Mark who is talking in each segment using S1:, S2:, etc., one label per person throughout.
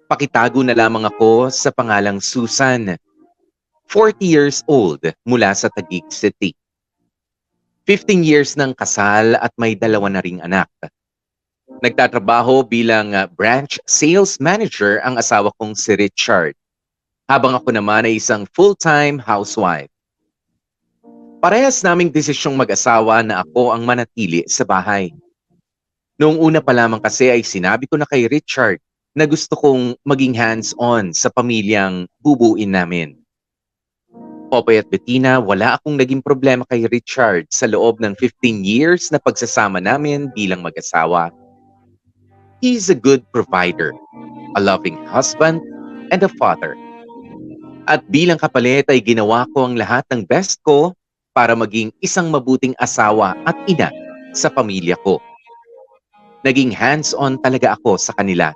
S1: Pakitago na lamang ako sa pangalang Susan, 40 years old mula sa Taguig City. 15 years ng kasal at may dalawa na ring anak. Nagtatrabaho bilang branch sales manager ang asawa kong si Richard, habang ako naman ay isang full-time housewife. Parehas naming desisyong mag-asawa na ako ang manatili sa bahay. Noong una pa lamang kasi ay sinabi ko na kay Richard na gusto kong maging hands-on sa pamilyang bubuin namin. Popoy at Bettina, wala akong naging problema kay Richard sa loob ng 15 years na pagsasama namin bilang mag-asawa. He's a good provider, a loving husband, and a father. At bilang kapalit ay ginawa ko ang lahat ng best ko para maging isang mabuting asawa at ina sa pamilya ko. Naging hands-on talaga ako sa kanila.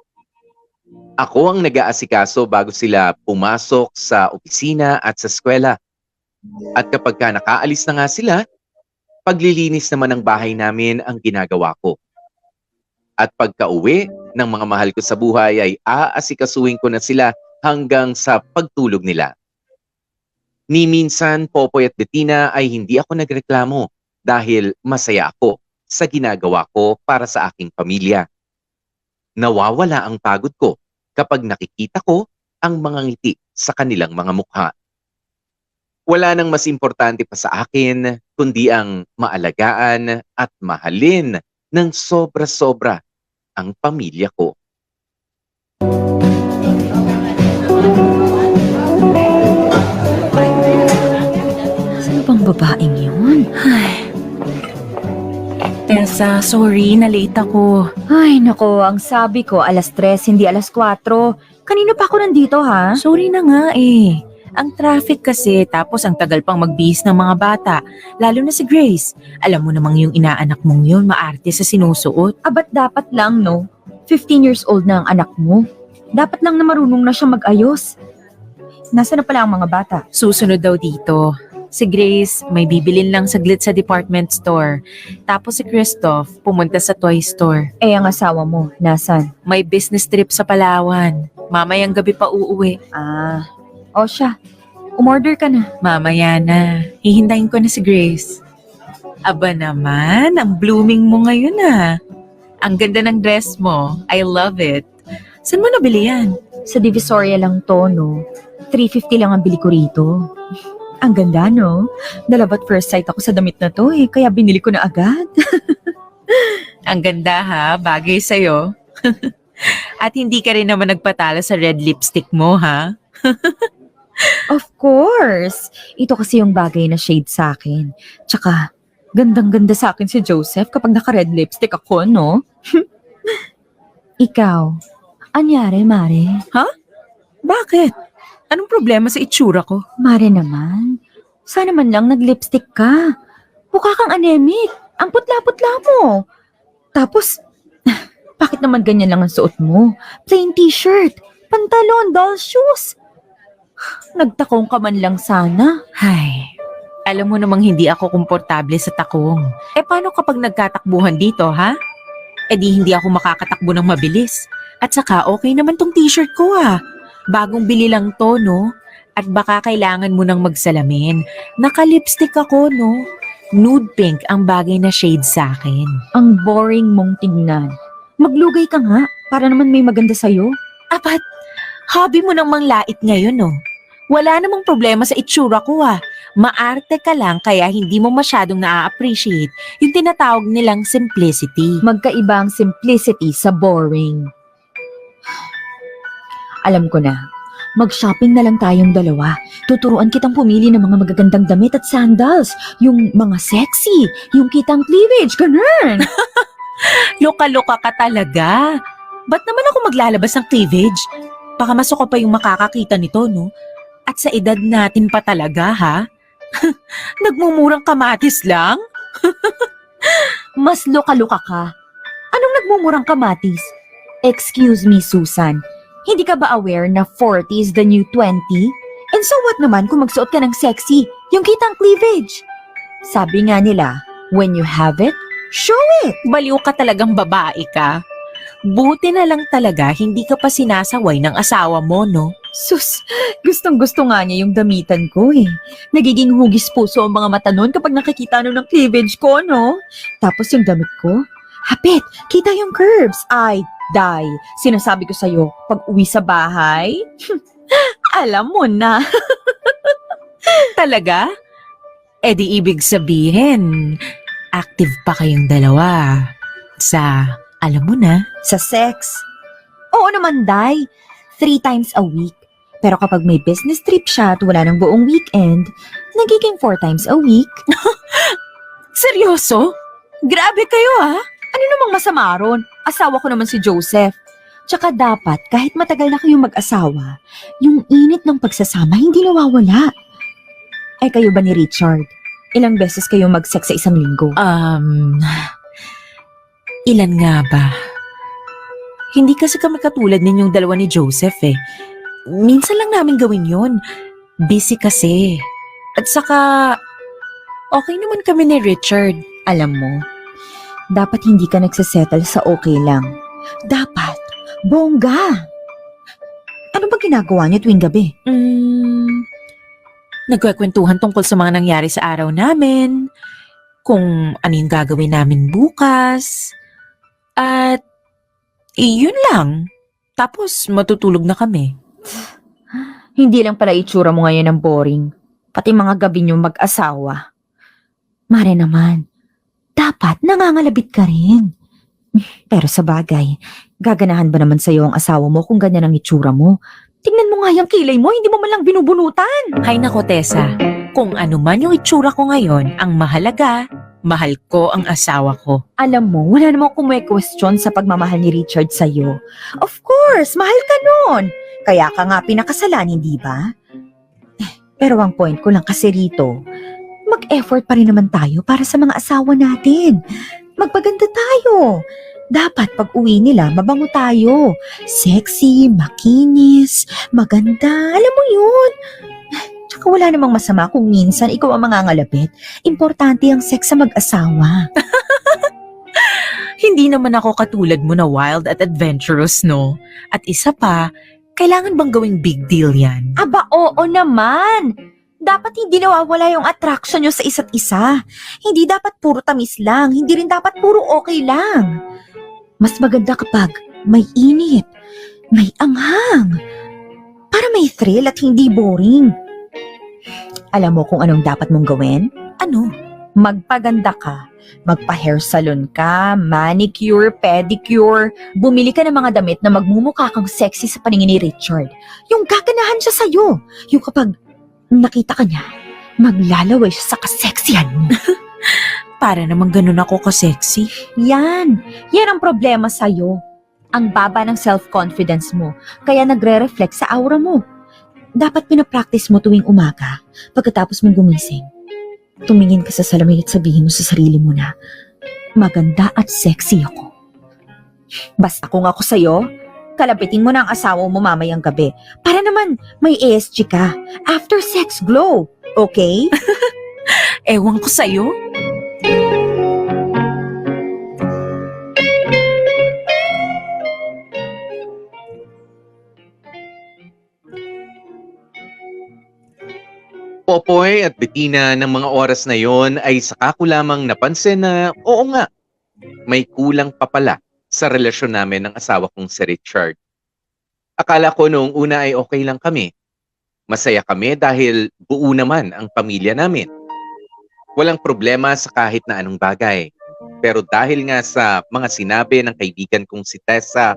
S1: Ako ang nag-aasikaso bago sila pumasok sa opisina at sa eskwela. At kapag nakaalis na nga sila, paglilinis naman ng bahay namin ang ginagawa ko. At pagka-uwi ng mga mahal ko sa buhay ay aasikasuhin ko na sila hanggang sa pagtulog nila. Ni minsan, Popoy at Bettina ay hindi ako nagreklamo dahil masaya ako sa ginagawa ko para sa aking pamilya. Nawawala ang pagod ko kapag nakikita ko ang mga ngiti sa kanilang mga mukha. Wala nang mas importante pa sa akin kundi ang maalagaan at mahalin ng sobra-sobra ang pamilya ko.
S2: Sino bang babaeng yun? Ay.
S3: Tessa, sorry, na-late ako.
S2: Ay, nako, ang sabi ko, 3:00, hindi 4:00. Kanino pa ako nandito, ha?
S3: Sorry na nga eh. Ang traffic kasi, tapos ang tagal pang magbihis ng mga bata. Lalo na si Grace. Alam mo namang yung inaanak mong yun, maarte sa sinusuot.
S2: Abat dapat lang, no? 15 years old na ang anak mo. Dapat lang na marunong na siya mag-ayos. Nasaan na pala ang mga bata?
S3: Susunod daw dito. Si Grace, may bibilin lang saglit sa department store. Tapos si Christoph, pumunta sa toy store.
S2: Eh, ang asawa mo, nasan?
S3: May business trip sa Palawan. Mamayang gabi pa uuwi.
S2: Ah, o siya. Umorder ka na.
S3: Mamaya na. Hihintayin ko na si Grace. Aba naman, ang blooming mo ngayon ah. Ang ganda ng dress mo. I love it. Saan mo nabili yan?
S2: Sa Divisoria lang to, no? 350 lang ang bili ko rito. Ang ganda, no? Dalabat first sight ako sa damit na to eh, kaya binili ko na agad.
S3: Ang ganda ha, bagay sa'yo. At hindi ka rin naman nagpatalo sa red lipstick mo ha?
S2: Of course! Ito kasi yung bagay na shade sa akin. Tsaka, gandang-ganda sa akin si Joseph kapag naka-red lipstick ako, no? Ikaw, anyari, Mare?
S3: Bakit? Anong problema sa itsura ko?
S2: Mare naman, sana man lang nag-lipstick ka. Mukha kang anemic. Ang putla-putla mo. Tapos, bakit naman ganyan lang ang suot mo? Plain t-shirt, pantalon, doll shoes. Nagtakong ka man lang sana.
S3: Ay, alam mo namang hindi ako komportable sa takong. Eh paano kapag nagkatakbuhan dito ha? Eh di hindi ako makakatakbo ng mabilis. At saka okay naman tong t-shirt ko ah. Bagong bili lang to, no? At baka kailangan mo nang magsalamin. Naka-lipstick ako, no? Nude pink ang bagay na shade sa akin.
S2: Ang boring mong tingnan. Maglugay ka nga, para naman may maganda sa'yo.
S3: Apat, hobby mo nang manglait ngayon, no? Wala namang problema sa itsura ko, ah. Maarte ka lang kaya hindi mo masyadong na-appreciate yung tinatawag nilang simplicity.
S2: Magkaiba ang simplicity sa boring. Alam ko na. Mag-shopping na lang tayong dalawa. Tuturuan kitang pumili ng mga magagandang damit at sandals. Yung mga sexy. Yung kitang cleavage. Ganun.
S3: Loka-loka ka talaga. Ba't naman ako maglalabas ng cleavage? Baka masuko pa yung makakakita nito, no? At sa edad natin pa talaga, ha? Nagmumurang kamatis lang?
S2: Mas luka-luka ka. Anong nagmumurang kamatis? Excuse me, Susan. Hindi ka ba aware na 40 is the new 20? And so what naman kung magsuot ka ng sexy, yung kitang cleavage? Sabi nga nila, when you have it, show it.
S3: Baliw ka talagang babae ka. Buti na lang talaga hindi ka pa sinasaway ng asawa mo, no?
S2: Sus, gustong-gusto nga niya yung damitan ko eh. Nagiging hugis puso ang mga mata nun kapag nakikita nun ng cleavage ko, no? Tapos yung damit ko, hapit, kita yung curves. Ay, die. Sinasabi ko sa'yo, pag uwi sa bahay, alam mo na.
S3: Talaga? Eh di ibig sabihin, active pa kayong dalawa sa, alam mo na.
S2: Sa sex. Oo naman, Day. 3 times a week. Pero kapag may business trip siya at wala ng buong weekend, nagiging 4 times a week.
S3: Seryoso? Grabe kayo ah!
S2: Ano namang masama ron? Asawa ko naman si Joseph. Tsaka dapat, kahit matagal na kayong mag-asawa, yung init ng pagsasama hindi nawawala. Eh kayo ba ni Richard? Ilang beses kayo mag-sex sa isang linggo?
S3: Ilan nga ba? Hindi kasi kami katulad ninyong dalawa ni Joseph eh. Minsan lang namin gawin yun. Busy kasi. At saka, okay naman kami ni Richard.
S2: Alam mo, dapat hindi ka nagsasettle sa okay lang. Dapat, bongga. Ano ba ginagawa niyo tuwing gabi?
S3: Nagkwekwentuhan tungkol sa mga nangyari sa araw namin, kung ano yung gagawin namin bukas, at yun lang. Tapos matutulog na kami.
S2: Hindi lang pala itsura mo ngayon ang boring. Pati mga gabi niyo mag-asawa. Mare naman, dapat nangangalabit ka rin. Pero sa bagay, gaganahan ba naman sa'yo ang asawa mo kung ganyan ang itsura mo? Tingnan mo nga yung kilay mo, hindi mo man lang binubunutan.
S3: Hay nako, Tessa. Kung ano man yung itsura ko ngayon, ang mahalaga, mahal ko ang asawa ko.
S2: Alam mo, wala namang kumwe-question sa pagmamahal ni Richard sa'yo. Of course, mahal ka nun. Kaya ka nga pinakasalan, hindi ba? Pero ang point ko lang kasi rito, mag-effort pa rin naman tayo para sa mga asawa natin. Magpaganda tayo. Dapat pag uwi nila, mabango tayo. Sexy, makinis, maganda. Alam mo yun. Tsaka wala namang masama kung minsan ikaw ang mangangalapit. Importante ang sex sa mag-asawa.
S3: Hindi naman ako katulad mo na wild at adventurous, no? At isa pa, kailangan bang gawing big deal yan?
S2: Aba, oo naman. Dapat hindi nawawala yung attraction nyo sa isa't isa. Hindi dapat puro tamis lang. Hindi rin dapat puro okay lang. Mas maganda kapag may init, may anghang. Para may thrill at hindi boring. Alam mo kung anong dapat mong gawin?
S3: Ano?
S2: Magpaganda ka. Magpa-hair salon ka, manicure, pedicure. Bumili ka ng mga damit na magmumukha kang sexy sa paningin ni Richard. Yung gaganahan siya sa'yo. Yung kapag nakita ka niya, maglalaway siya sa kaseksihan mo.
S3: Para naman ganun ako ka-sexy.
S2: Yan ang problema sa'yo. Ang baba ng self-confidence mo, kaya nagre-reflect sa aura mo. Dapat pinapractice mo tuwing umaga, pagkatapos mong gumising. Tumingin ka sa salamin at sabihin mo sa sarili mo na, maganda at sexy ako. Basta kung ako sa'yo, kalapitin mo na ang asawa mo mamayang gabi. Para naman may ESG ka. After sex glow, okay?
S3: Ewan ko sa'yo.
S1: Popoy at Bettina ng mga oras na yon ay saka ko lamang napansin na oo nga, may kulang pa pala sa relasyon namin ng asawa kong si Richard. Akala ko noong una ay okay lang kami. Masaya kami dahil buo naman ang pamilya namin. Walang problema sa kahit na anong bagay. Pero dahil nga sa mga sinabi ng kaibigan kong si Tessa,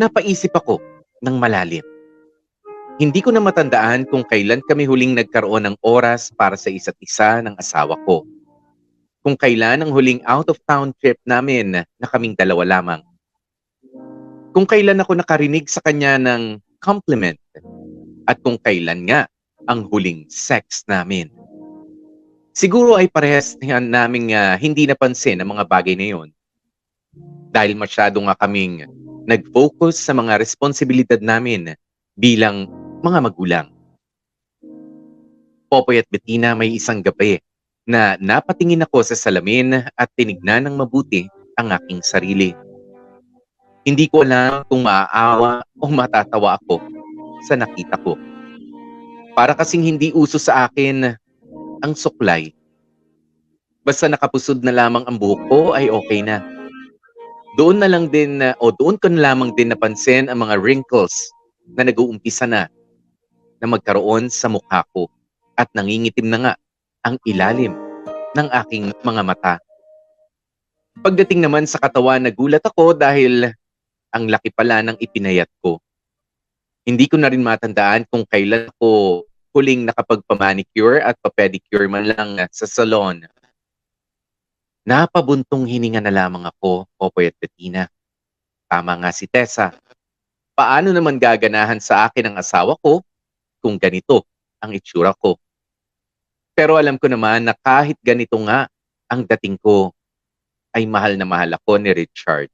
S1: napaisip ako ng malalim. Hindi ko na matandaan kung kailan kami huling nagkaroon ng oras para sa isa't isa ng asawa ko. Kung kailan ang huling out-of-town trip namin na kaming dalawa lamang. Kung kailan ako nakarinig sa kanya ng compliment. At kung kailan nga ang huling sex namin. Siguro ay parehas naming hindi napansin ang mga bagay na yun. Dahil masyado nga kaming nag-focus sa mga responsibilidad namin bilang mga magulang. Popoy at Bettina, may isang gabi na napatingin ako sa salamin at tinignan ng mabuti ang aking sarili. Hindi ko alam kung maaawa o matatawa ako sa nakita ko. Para kasing hindi uso sa akin ang suklay. Basta nakapusod na lamang ang buhok ko ay okay na. Doon ko na lamang din napansin ang mga wrinkles na nag-uumpisa na magkaroon sa mukha ko at nangingitim na nga ang ilalim ng aking mga mata. Pagdating naman sa katawan, nagulat ako dahil ang laki pala ng ipinayat ko. Hindi ko na rin matandaan kung kailan ako huling nakapagpamanicure at papedicure man lang sa salon. Napabuntong hininga na lamang ako, Popoy at Bettina. Tama nga si Tessa. Paano naman gaganahan sa akin ang asawa ko kung ganito ang itsura ko? Pero alam ko naman na kahit ganito nga ang dating ko, ay mahal na mahal ako ni Richard.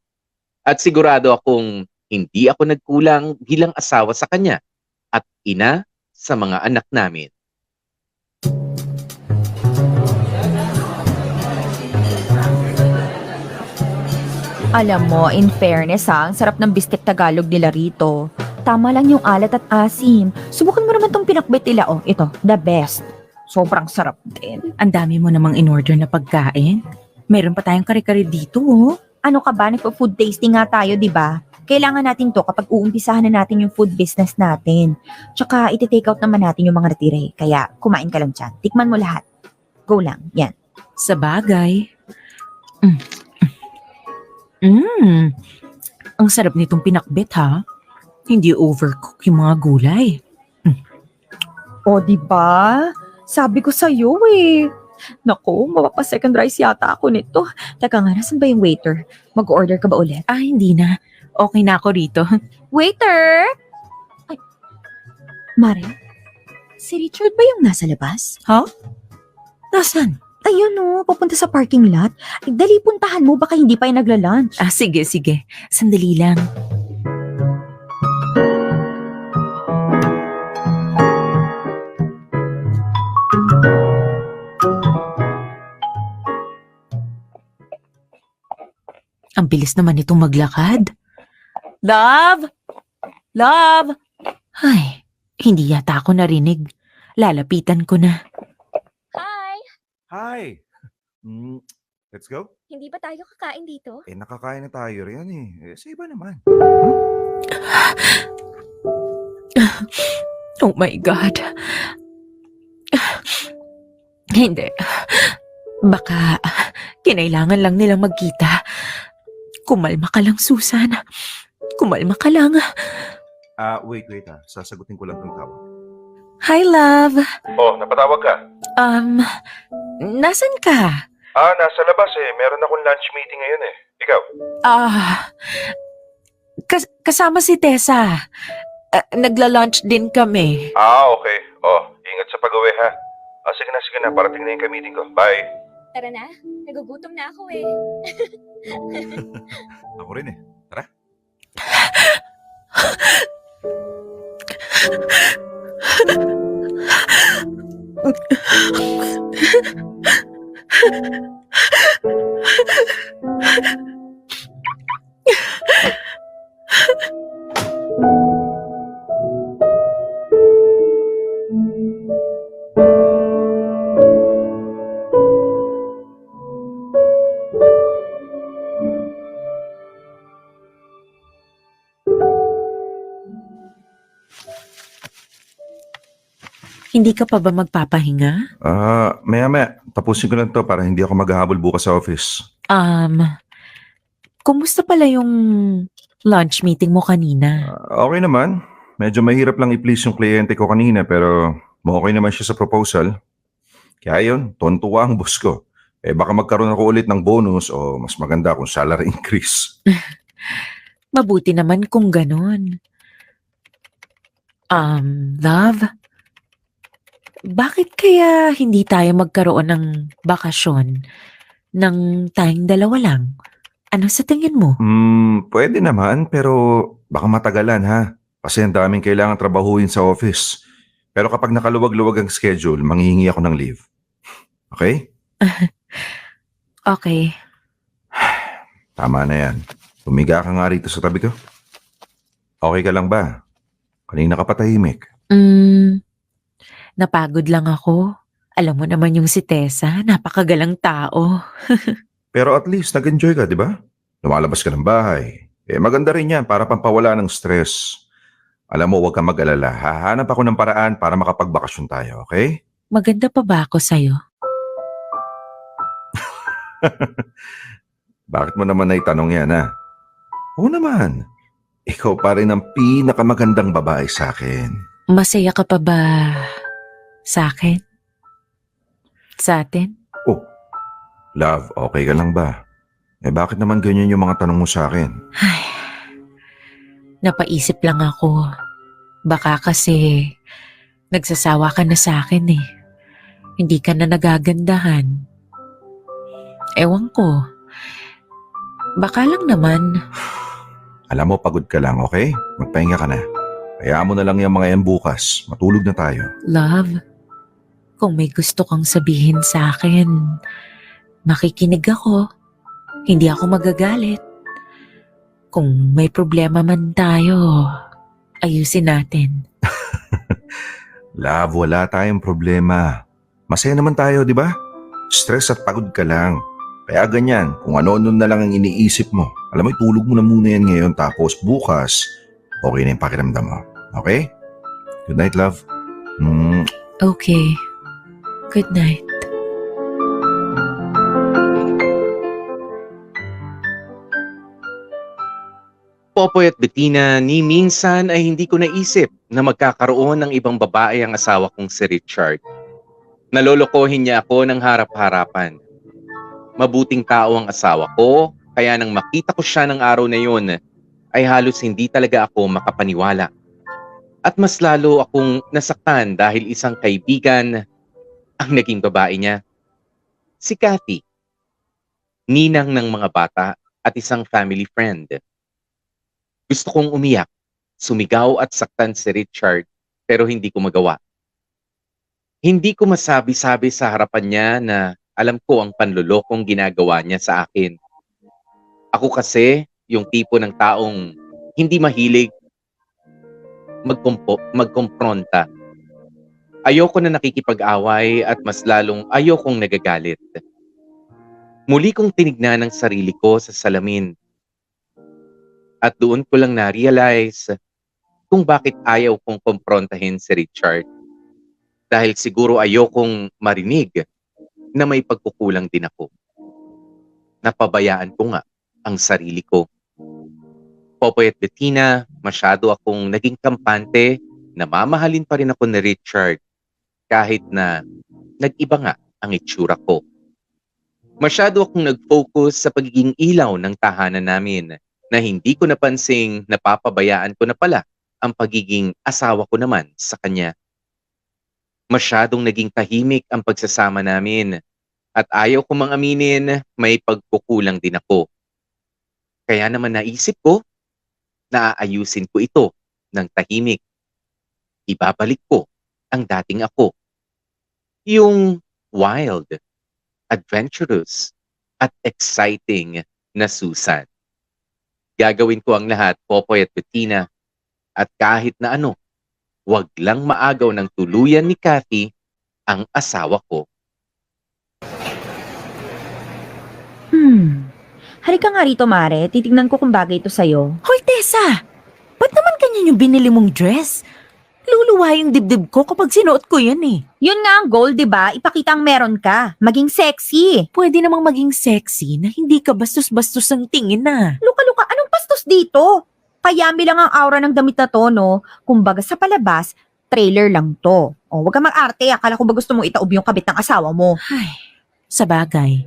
S1: At sigurado akong hindi ako nagkulang bilang asawa sa kanya at ina sa mga anak namin.
S2: Alam mo, in fairness ang sarap ng bistek Tagalog nila rito. Tama lang yung alat at asim. Subukan mo naman tong pinakbet nila. Oh, ito, the best. Sobrang sarap din.
S3: Ang dami mo namang in-order na pagkain. Meron pa tayong kare-kare dito, oh.
S2: Ano ka ba? Nagpo-food tasting nga tayo, di ba? Kailangan natin to kapag uumpisahan na natin yung food business natin. Tsaka, iti-take out naman natin yung mga natire. Kaya, kumain ka lang dyan. Tikman mo lahat. Go lang. Yan.
S3: Sa bagay. Ang sarap nitong pinakbet, ha? Hindi overcook yung mga gulay.
S2: O, di ba? Sabi ko sa'yo eh. Naku, mapapa-second rice yata ako nito. Teka nga, nasan ba yung waiter? Mag-order ka ba ulit?
S3: Ah, hindi na. Okay na ako rito.
S2: Waiter! Ay, Mare, si Richard ba yung nasa labas?
S3: Nasaan?
S2: Ayun o, papunta sa parking lot. Ay, dali puntahan mo, baka hindi pa yung nagla-lunch.
S3: Ah, sige. Sandali lang. Ang bilis naman itong maglakad. Love! Love! Ay, hindi yata ako narinig. Lalapitan ko na.
S4: Hi!
S5: Hi! Let's go?
S4: Hindi ba tayo kakain dito?
S5: Nakakain na tayo rin sa iba naman.
S3: Oh my God. Hindi. Baka kinailangan lang nilang magkita. Kumalma ka lang, Susan. Kumalma ka lang.
S5: Wait. Sasagutin ko lang tong tawag.
S3: Hi, love.
S5: Oh, napatawag ka?
S3: Nasan ka?
S5: Nasa labas Meron akong lunch meeting ngayon Ikaw?
S3: Kasama si Tessa. Nagla-lunch din kami.
S5: Okay. Ingat sa pag-uwi ha. Sige na. Parating na yung meeting ko. Bye.
S4: Tara na, nagugutom na ako
S5: Ako rin Tara.
S3: Hindi ka pa ba magpapahinga?
S5: Maya. Tapusin ko lang to para hindi ako maghahabol bukas sa office.
S3: Kumusta pala yung lunch meeting mo kanina?
S5: Okay naman. Medyo mahirap lang i-please yung kliyente ko kanina pero okay naman siya sa proposal. Kaya yun, tontuwa ang boss ko. Baka magkaroon ako ulit ng bonus o mas maganda kung salary increase.
S3: Mabuti naman kung ganon. Love? Bakit kaya hindi tayo magkaroon ng bakasyon ng tayong dalawa lang? Ano sa tingin mo?
S5: Pwede naman pero baka matagalan ha. Kasi ang daming kailangan trabahuin sa office. Pero kapag nakaluwag-luwag ang schedule, manghihingi ako ng leave. Okay?
S3: Okay.
S5: Tama na yan. Tumiga ka nga rito sa tabi ko. Okay ka lang ba? Kanina ka pa tahimik.
S3: Napagod lang ako. Alam mo naman yung si Tessa, napakagalang tao.
S5: Pero at least nag-enjoy ka, di ba? Lumalabas ka ng bahay. Maganda rin yan para pampawala ng stress. Alam mo, huwag kang mag-alala. Hahanap ako ng paraan para makapagbakasyon tayo, okay?
S3: Maganda pa ba ako sa'yo?
S5: Bakit mo naman naitanong yan, ha? Oo naman. Ikaw pa rin ang pinakamagandang babae sa akin.
S3: Masaya ka pa ba sa akin? Sa atin?
S5: Oh, love, okay ka lang ba? Bakit naman ganyan yung mga tanong mo sa akin?
S3: Ay, napaisip lang ako. Baka kasi nagsasawa ka na sa akin eh. Hindi ka na nagagandahan. Ewan ko. Baka lang naman.
S5: Alam mo, pagod ka lang, okay? Magpahinga ka na. Hayaan mo na lang yung mga yan bukas. Matulog na tayo.
S3: Love, kung may gusto kang sabihin sa akin, makikinig ako. Hindi ako magagalit. Kung may problema man tayo, ayusin natin.
S5: Love, wala tayong problema. Masaya naman tayo, di ba? Stress at pagod ka lang. Kaya ganyan, kung ano-ano na lang ang iniisip mo. Alam mo, itulog mo na muna yan ngayon tapos bukas, okay na yung pakiramdam mo. Okay? Good night, love.
S3: Okay. Good night.
S1: Popoy at Bettina, ni minsan ay hindi ko naisip na magkakaroon ng ibang babae ang asawa kong si Richard. Nalolokohin niya ako ng harap-harapan. Mabuting tao ang asawa ko, kaya nang makita ko siya ng araw na yun, ay halos hindi talaga ako makapaniwala. At mas lalo akong nasaktan dahil isang kaibigan ang naging babae niya. Si Cathy, ninang ng mga bata at isang family friend. Gusto kong umiyak, sumigaw at saktan si Richard pero hindi ko magawa. Hindi ko masabi-sabi sa harapan niya na alam ko ang panlulokong ginagawa niya sa akin. Ako kasi yung tipo ng taong hindi mahilig magkompronta. Ayoko na nakikipag-away at mas lalong ayokong nagagalit. Muli kong tinignan ang sarili ko sa salamin. At doon ko lang na-realize kung bakit ayaw kong kumprontahin si Richard. Dahil siguro ayokong marinig na may pagkukulang din ako. Napabayaan ko nga ang sarili ko. Popoy at Bettina, masyado akong naging kampante na mamahalin pa rin ako ni Richard kahit na nag-iba nga ang itsura ko. Masyado akong nag-focus sa pagiging ilaw ng tahanan namin na hindi ko napansing napapabayaan ko na pala ang pagiging asawa ko naman sa kanya. Masyadong naging tahimik ang pagsasama namin at ayaw ko mang aminin may pagkukulang din ako. Kaya naman naisip ko na aayusin ko ito ng tahimik. Ibabalik ko ang dating ako. Yung wild, adventurous, at exciting na Susan. Gagawin ko ang lahat, Popoy at Bettina, at kahit na ano, wag lang maagaw ng tuluyan ni Cathy ang asawa ko.
S2: Halika nga rito, Mare. Titignan ko kung bagay ito sa'yo.
S3: Hoy, Tessa! Ba't naman ganyan yung binili mong dress? Luluwa yung dibdib ko kapag sinuot ko yan eh.
S2: Yun nga ang goal, di ba? Ipakita ang meron ka. Maging sexy.
S3: Pwede namang maging sexy na hindi ka bastos-bastos ang tingin na.
S2: Luka-luka, anong pastos dito? Payami lang ang aura ng damit na to, no? Kumbaga sa palabas, trailer lang to. O, wag ka mag-arte. Akala ko ba gusto mong itaob yung kabit ng asawa mo?
S3: Ay, sa bagay,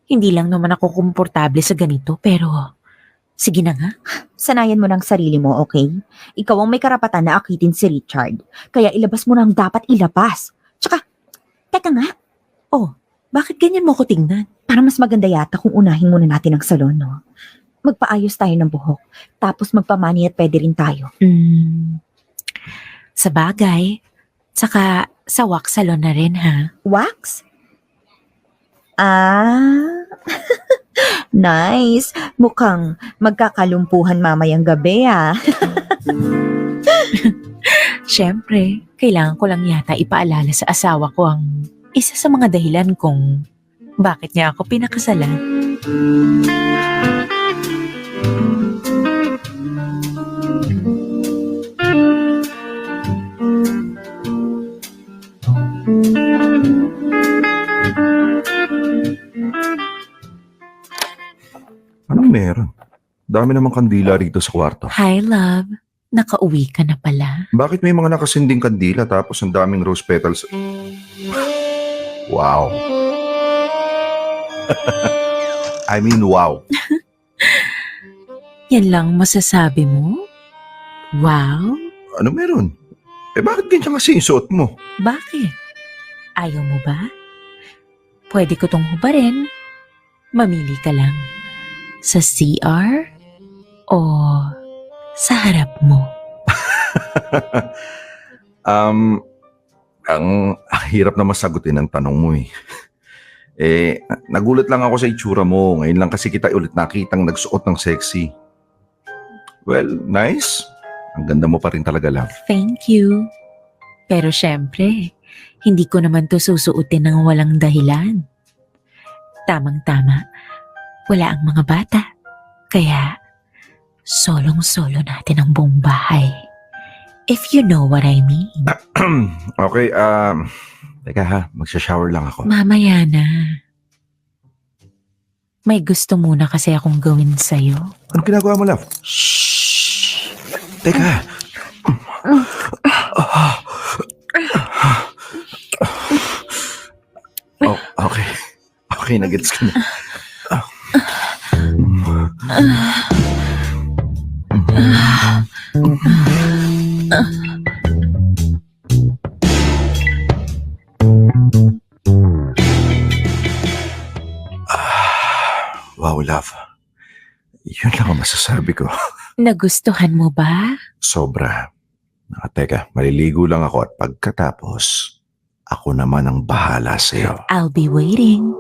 S3: hindi lang naman ako komportable sa ganito pero sige na nga.
S2: Sanayan mo ng sarili mo, okay? Ikaw ang may karapatan na akitin si Richard. Kaya ilabas mo na ang dapat ilabas. Tsaka, teka nga,
S3: Bakit ganyan mo ko tingnan?
S2: para mas maganda yata kung unahin muna natin ang salon, no? Magpaayos tayo ng buhok. Tapos magpamani at pwede rin tayo.
S3: Sa bagay, saka sa wax salon na rin ha.
S2: Wax? Ah, Nice. Mukhang magkakalumpuhan mamayang gabi ah.
S3: Siyempre, kailangan ko lang yata ipaalala sa asawa ko ang isa sa mga dahilan kung bakit niya ako pinakasalan.
S5: Anong meron? Dami namang kandila rito sa kwarto.
S3: Hi, love. Nakauwi ka na pala.
S5: Bakit may mga nakasinding kandila tapos ang daming rose petals? Wow. I mean, wow.
S3: Yan lang masasabi mo? Wow?
S5: Ano meron? Bakit ganyan kasi yung suot mo?
S3: Bakit? Ayaw mo ba? Pwede ko tong hubarin. Mamili ka lang. Sa CR o sa harap mo?
S5: Ang hirap na masagutin ang tanong mo eh. Nagulat lang ako sa itsura mo. Ngayon lang kasi kita ulit nakitang nagsuot ng sexy. Well, nice. Ang ganda mo pa rin talaga, love.
S3: Thank you. Pero syempre, hindi ko naman to susuotin ng walang dahilan. Tamang-tama, wala ang mga bata. Kaya, solong-solo natin ang buong bahay. If you know what I mean.
S5: Okay, teka ha, magsha-shower lang ako.
S3: Mamaya na. May gusto muna kasi akong gawin sa'yo.
S5: Anong ginagawa mo, love?
S3: Shh!
S5: Teka. Oh, okay. Okay, nagets ko na. Wow, love. Yun lang ang masasabi ko.
S3: Nagustuhan mo ba?
S5: Sobra. Teka, maliligo lang ako at pagkatapos, ako naman ang bahala sa'yo.
S3: I'll be waiting.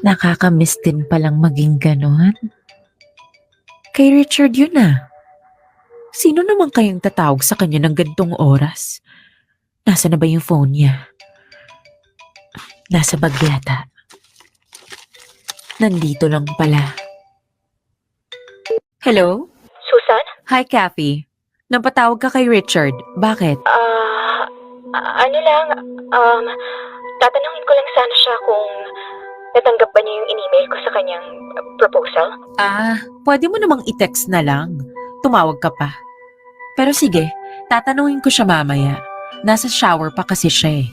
S3: Nakakamiss din palang maging ganon. Kay Richard yun ah. Sino naman kayang tatawag sa kanya ng gantong oras? Nasa na ba yung phone niya? Nasa bag yata. Nandito lang pala. Hello?
S4: Susan?
S3: Hi, Kathy. Napatawag ka kay Richard. Bakit?
S4: Ano lang, tatanungin ko lang sana siya kung natanggap ba niya yung in-email ko sa kanyang proposal.
S3: Pwede mo namang i-text na lang. Tumawag ka pa. Pero sige, tatanungin ko siya mamaya. Nasa shower pa kasi siya eh.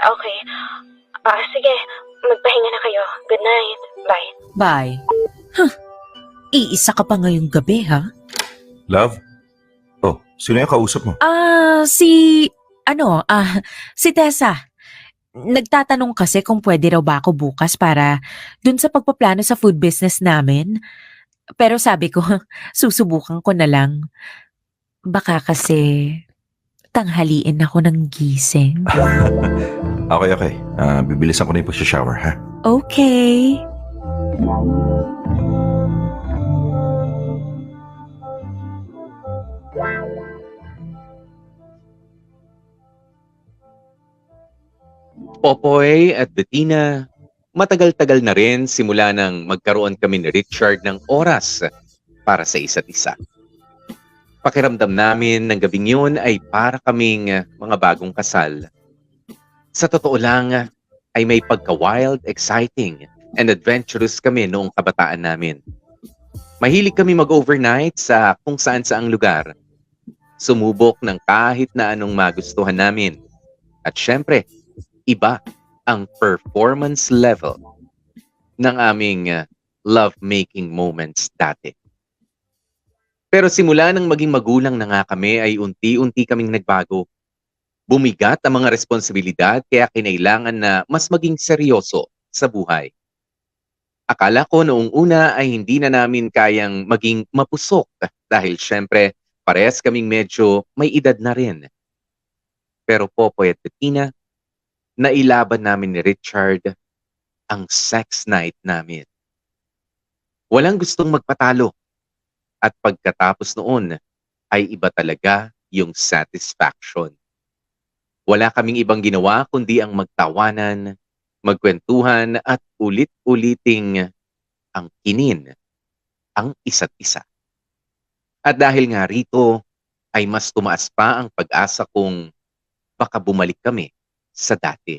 S4: Okay. Sige, magpahinga na kayo. Good night. Bye.
S3: Bye. Iisa ka pa ngayong gabi ha?
S5: Love? Oh, sino yung kausap mo?
S3: Si Tessa. Nagtatanong kasi kung pwede raw ba ako bukas para dun sa pagpaplano sa food business namin. Pero sabi ko, susubukan ko na lang. Baka kasi tanghaliin ako ng gising.
S5: Okay. Bibilisan ko na yung pag-shower, ha?
S3: Okay.
S1: Popoy at Bettina, matagal-tagal na rin simula nang magkaroon kami ni Richard ng oras para sa isa't isa. Pakiramdam namin ng gabing yun ay para kaming mga bagong kasal. Sa totoo lang, ay may pagka-wild, exciting, and adventurous kami noong kabataan namin. Mahilig kami mag-overnight sa kung saan-saang lugar. Sumubok ng kahit na anong magustuhan namin. At syempre, iba ang performance level ng aming love-making moments dati. Pero simula nang maging magulang na nga kami ay unti-unti kaming nagbago. Bumigat ang mga responsibilidad kaya kinailangan na mas maging seryoso sa buhay. Akala ko noong una ay hindi na namin kayang maging mapusok dahil syempre parehas kaming medyo may edad na rin. Pero Popoy at Bettina, nailaban namin ni Richard ang sex night namin. Walang gustong magpatalo. At pagkatapos noon ay iba talaga yung satisfaction. Wala kaming ibang ginawa kundi ang magtawanan, magkwentuhan at ulit-uliting ang kinin ang isa't isa. At dahil nga rito ay mas tumaas pa ang pag-asa kong baka bumalik kami sa dati.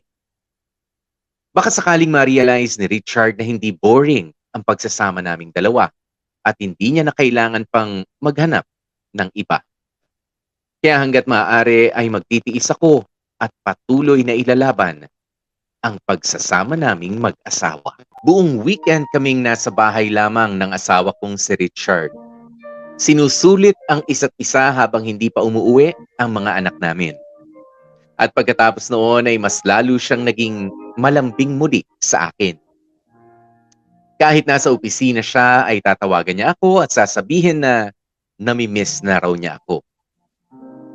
S1: Baka sakaling ma-realize ni Richard na hindi boring ang pagsasama naming dalawa at hindi niya na kailangan pang maghanap ng iba. Kaya hanggat maaari ay magtitiis ako at patuloy na ilalaban ang pagsasama naming mag-asawa. Buong weekend kaming nasa bahay lamang ng asawa kong si Richard. Sinusulit ang isa't isa habang hindi pa umuuwi ang mga anak namin. At pagkatapos noon ay mas lalo siyang naging malambing muli sa akin. Kahit nasa opisina siya ay tatawagan niya ako at sasabihin na namimiss na raw niya ako.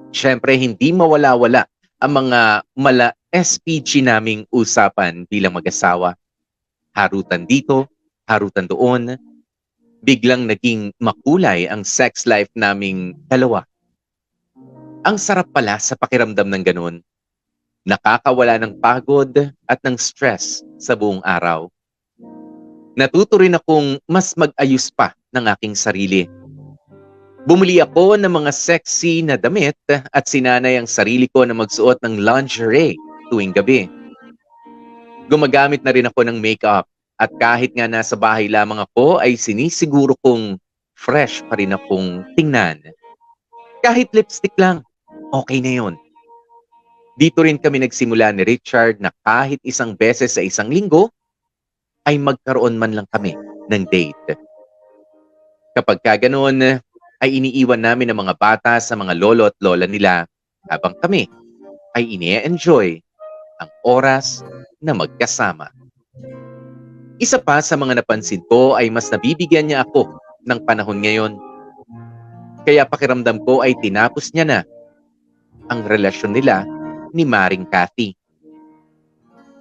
S1: Siyempre hindi mawala-wala ang mga mala-SPG naming usapan bilang mag-asawa. Harutan dito, harutan doon. Biglang naging makulay ang sex life naming dalawa. Ang sarap pala sa pakiramdam ng ganun. Nakakawala ng pagod at ng stress sa buong araw. Natuto rin akong mas mag-ayos pa ng aking sarili. Bumili ako ng mga sexy na damit at sinanay ang sarili ko na magsuot ng lingerie tuwing gabi. Gumagamit na rin ako ng makeup at kahit nga nasa bahay lamang ako ay sinisiguro kong fresh pa rin akong tingnan. Kahit lipstick lang, okay na yun. Dito rin kami nagsimula ni Richard na kahit isang beses sa isang linggo, ay magkaroon man lang kami ng date. Kapag ganoon, ay iniiwan namin ang mga bata sa mga lolo at lola nila habang kami ay ine-enjoy ang oras na magkasama. Isa pa sa mga napansin ko ay mas nabibigyan niya ako ng panahon ngayon. Kaya pakiramdam ko ay tinapos niya na ang relasyon nila ni Maring Cathy.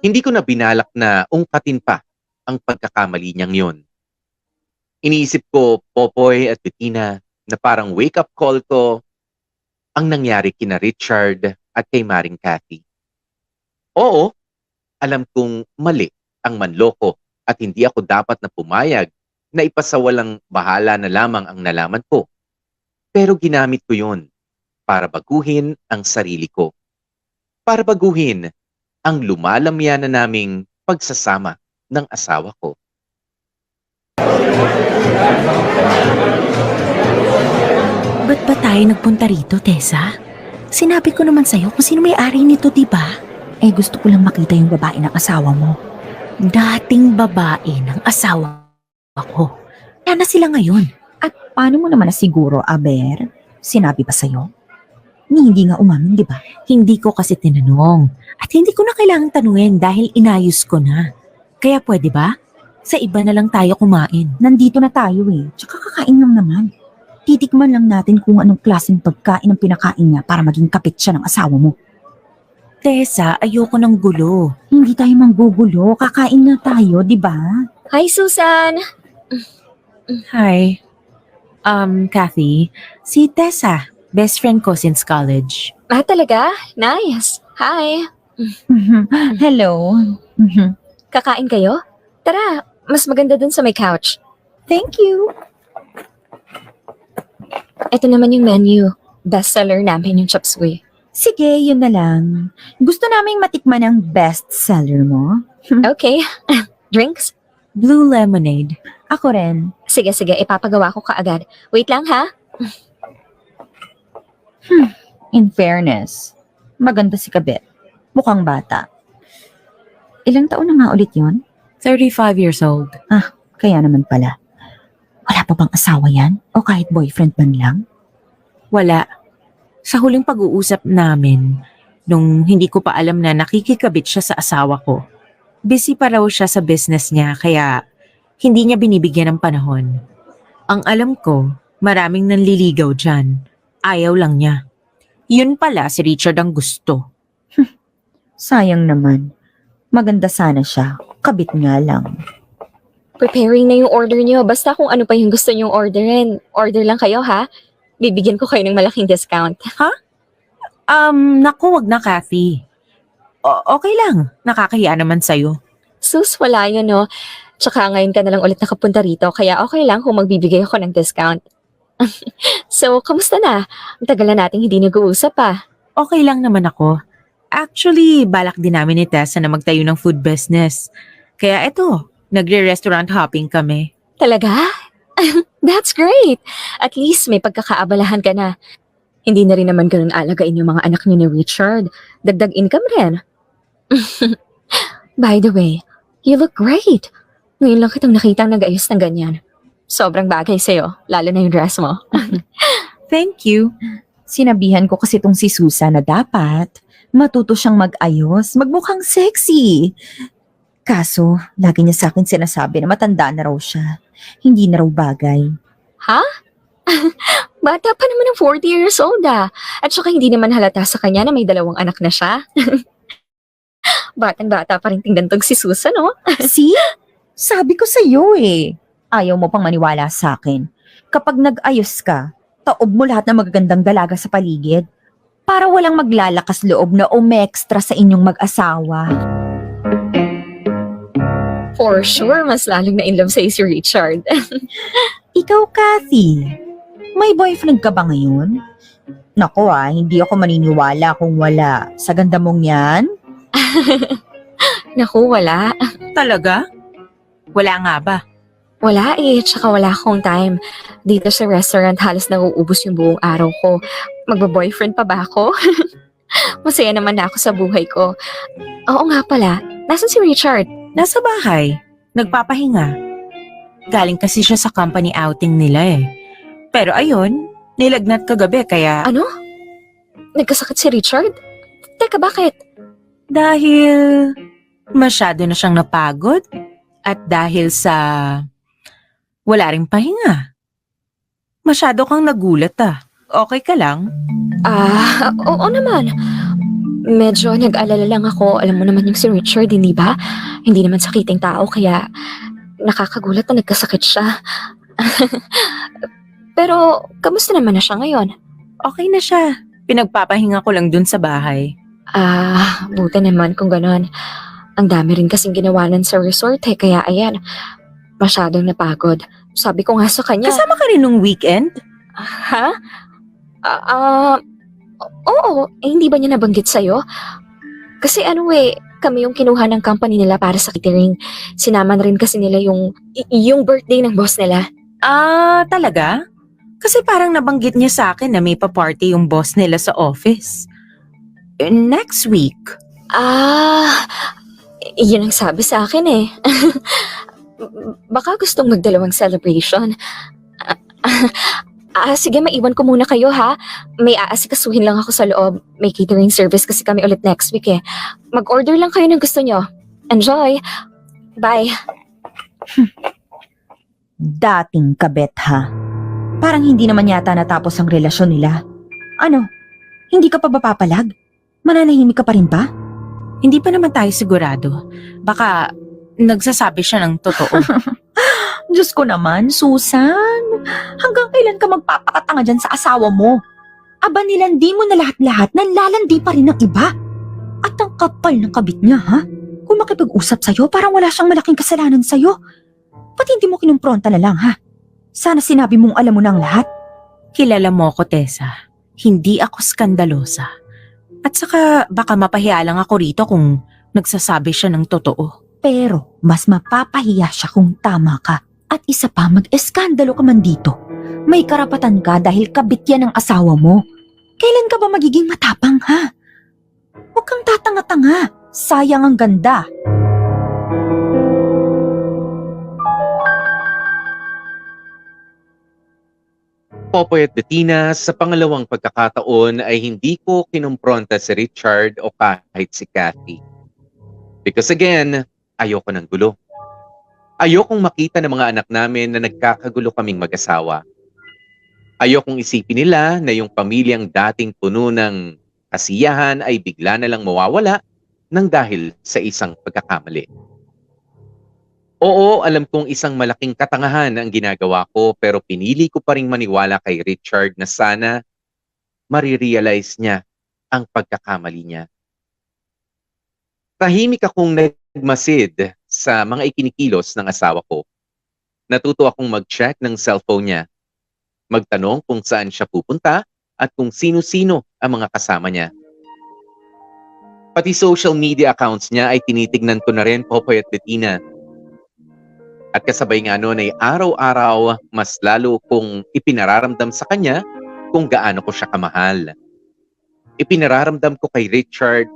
S1: Hindi ko na binalak na ungkatin pa ang pagkakamali niyang yon. Iniisip ko, Popoy at Bettina, na parang wake-up call ko ang nangyari kina Richard at kay Maring Cathy. Oo, alam kong mali ang manloko at hindi ako dapat na pumayag na ipasawalang bahala na lamang ang nalaman ko. Pero ginamit ko yon para baguhin ang sarili ko. Para baguhin ang lumalamya na naming pagsasama ng asawa ko.
S3: Ba't ba tayo nagpunta rito, Tessa? Sinabi ko naman sa'yo kung sino may-ari nito, diba?
S2: Eh gusto ko lang makita yung babae ng asawa mo.
S3: Dating babae ng asawa ko. Kaya na sila ngayon.
S2: At paano mo naman nasiguro, Aber? Sinabi ba sa'yo? Hindi nga umamin, di ba?
S3: Hindi ko kasi tinanong. At hindi ko na kailangang tanungin dahil inayos ko na. Kaya pwede ba? Sa iba na lang tayo kumain.
S2: Nandito na tayo eh. Tsaka kakain lang naman. Titikman lang natin kung anong klaseng pagkain ang pinakain niya para maging kapit siya ng asawa mo.
S3: Tessa, ayoko ng gulo.
S2: Hindi tayo manggugulo. Kakain na tayo, di ba?
S4: Hi, Susan!
S3: Hi. Kathy, si Tessa, best friend ko since college.
S4: Ah, talaga? Nice! Hi!
S2: Hello.
S4: Kakain kayo? Tara, mas maganda dun sa may couch.
S2: Thank you.
S4: Ito naman yung menu. Bestseller namin yung chop suey.
S2: Sige, yun na lang. Gusto naming matikman ang best seller mo.
S4: Okay. Drinks?
S3: Blue lemonade.
S2: Ako rin.
S4: Sige, ipapagawa ko kaagad. Wait lang ha.
S2: In fairness, maganda si Kabit. Mukhang bata. Ilang taon na nga ulit yun?
S3: 35 years old.
S2: Kaya naman pala. Wala pa pa bang asawa yan? O kahit boyfriend man lang?
S3: Wala. Sa huling pag-uusap namin, nung hindi ko pa alam na nakikikabit siya sa asawa ko, busy pa raw siya sa business niya kaya hindi niya binibigyan ng panahon. Ang alam ko, maraming nanliligaw dyan. Ayaw lang niya. Yun pala si Richard ang gusto.
S2: Sayang naman. Maganda sana siya. Kabit nga lang.
S4: Preparing na yung order niyo. Basta kung ano pa yung gusto niyong orderin. Order lang kayo, ha? Bibigyan ko kayo ng malaking discount.
S3: Naku, wag na, Kathy. Okay lang. Nakakahiya naman sa'yo.
S4: Sus, wala yun, no? Tsaka ngayon ka na lang ulit nakapunta rito, kaya okay lang kung magbibigay ako ng discount. So, kamusta na? Ang tagal na nating hindi nag-uusap, ah.
S3: Okay lang naman ako. Actually, balak din namin ni Tessa na magtayo ng food business. Kaya eto, nagre-restaurant hopping kami.
S4: Talaga? That's great! At least may pagkakaabalahan ka na. Hindi na rin naman ganun alagain yung mga anak ni Richard. Dagdag income rin. By the way, you look great. Ngayon lang kitang nakitang nag-ayos ng ganyan. Sobrang bagay sa'yo, lalo na yung dress mo.
S3: Thank you.
S2: Sinabihan ko kasi tong si Susan na dapat matuto siyang mag-ayos, magmukhang sexy. Kaso, lagi niya sa akin sinasabi na matanda na raw siya. Hindi na raw bagay.
S4: Ha? Bata pa naman ng 40 years old, ah. At saka hindi naman halata sa kanya na may 2 anak na siya. Batang-bata pa rin tingnan tong si Susan, no?
S2: See? Sabi ko sa'yo eh. Ayaw mo pang maniwala sa akin. Kapag nag-ayos ka, taob mo lahat ng magagandang dalaga sa paligid para walang maglalakas loob na umextra sa inyong mag-asawa.
S4: For sure, mas lalong na in love sa'yo si Richard.
S2: Ikaw, Kathy, may boyfriend ka ba ngayon? Naku hindi ako maniniwala kung wala. Sa ganda mong yan?
S4: Naku, wala.
S3: Talaga? Wala nga ba?
S4: Wala eh, tsaka wala akong time. Dito sa restaurant, halos nauubos yung buong araw ko. Magbo-boyfriend pa ba ako? Masaya naman na ako sa buhay ko. Oo nga pala, nasan si Richard?
S3: Nasa bahay. Nagpapahinga. Galing kasi siya sa company outing nila eh. Pero ayun, nilagnat kagabi kaya...
S4: Ano? Nagkasakit si Richard? Teka, bakit?
S3: Dahil masyado na siyang napagod at dahil sa wala ring pahinga. Masyado kang nagulat ah. Okay ka lang?
S4: Oo naman. Medyo nag-alala lang ako. Alam mo naman yung si Richard, hindi ba? Hindi naman sakiting tao, kaya nakakagulat na nagkasakit siya. Pero, kamusta naman na siya ngayon?
S3: Okay na siya. Pinagpapahinga ko lang dun sa bahay.
S4: Buti naman kung ganon. Ang dami rin kasing ginawa nun sa resort eh, kaya ayan, masyadong napagod. Sabi ko nga sa kanya...
S3: Kasama ka rin nung weekend?
S4: Ha? Oo, hindi ba niya nabanggit sa'yo? Kasi kami yung kinuha ng company nila para sa catering. Sinama na rin kasi nila yung birthday ng boss nila.
S3: Talaga? Kasi parang nabanggit niya sa akin na may pa-party yung boss nila sa office. Next week.
S4: Yun ang sabi sa akin eh. Baka gustong magdalawang celebration. Sige, maiwan ko muna kayo ha. May aasikasuhin lang ako sa loob. May catering service kasi kami ulit next week eh. Mag-order lang kayo ng gusto nyo. Enjoy. Bye.
S2: Dating kabet ha. Parang hindi naman yata natapos ang relasyon nila. Ano? Hindi ka pa ba papalag? Mananahimik ka pa rin ba?
S3: Hindi pa naman tayo sigurado. Baka nagsasabi siya ng totoo.
S2: Diyos ko naman, Susan. Hanggang kailan ka magpapakatanga dyan sa asawa mo? Aba nilandi mo na lahat-lahat, nanlalandi pa rin ng iba. At ang kapal ng kabit niya, ha? Kung makipag-usap sa'yo, parang wala siyang malaking kasalanan sa'yo. Pati hindi mo kinumpronta na lang, ha? Sana sinabi mong alam mo na ang lahat.
S3: Kilala mo ko, Tessa. Hindi ako skandalosa. At saka baka mapahiya lang ako rito kung nagsasabi siya ng totoo.
S2: Pero mas mapapahiya siya kung tama ka. At isa pa, mag-eskandalo ka man dito. May karapatan ka dahil kabit yan ng asawa mo. Kailan ka ba magiging matapang, ha? Huwag kang tatanga-tanga. Sayang ang ganda.
S1: Popoy at Bettina, sa pangalawang pagkakataon ay hindi ko kinumpronta si Richard o kahit si Kathy. Because again, ayoko ng gulo. Ayokong makita ng mga anak namin na nagkakagulo kaming mag-asawa. Ayokong isipin nila na yung pamilyang dating puno ng kasiyahan ay bigla na lang mawawala ng dahil sa isang pagkakamali. Oo, alam kong isang malaking katangahan ang ginagawa ko pero pinili ko pa ring maniwala kay Richard na sana marirealize niya ang pagkakamali niya. Tahimik akong nagmasid sa mga ikinikilos ng asawa ko. Natuto akong mag-check ng cellphone niya, magtanong kung saan siya pupunta at kung sino-sino ang mga kasama niya. Pati social media accounts niya ay tinitignan ko na rin, Popoy at Bettina. At kasabay nga noon ay araw-araw mas lalo kong ipinararamdam sa kanya kung gaano ko siya kamahal. Ipinararamdam ko kay Richard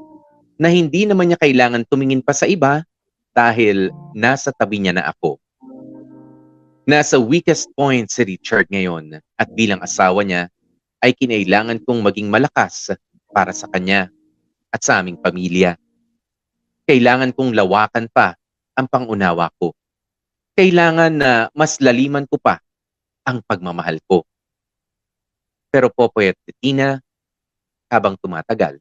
S1: na hindi naman niya kailangan tumingin pa sa iba dahil nasa tabi niya na ako. Nasa weakest point si Richard ngayon at bilang asawa niya ay kinailangan kong maging malakas para sa kanya at sa aming pamilya. Kailangan kong lawakan pa ang pangunawa ko. Kailangan na mas laliman ko pa ang pagmamahal ko. Pero Popoy at Bettina, habang tumatagal,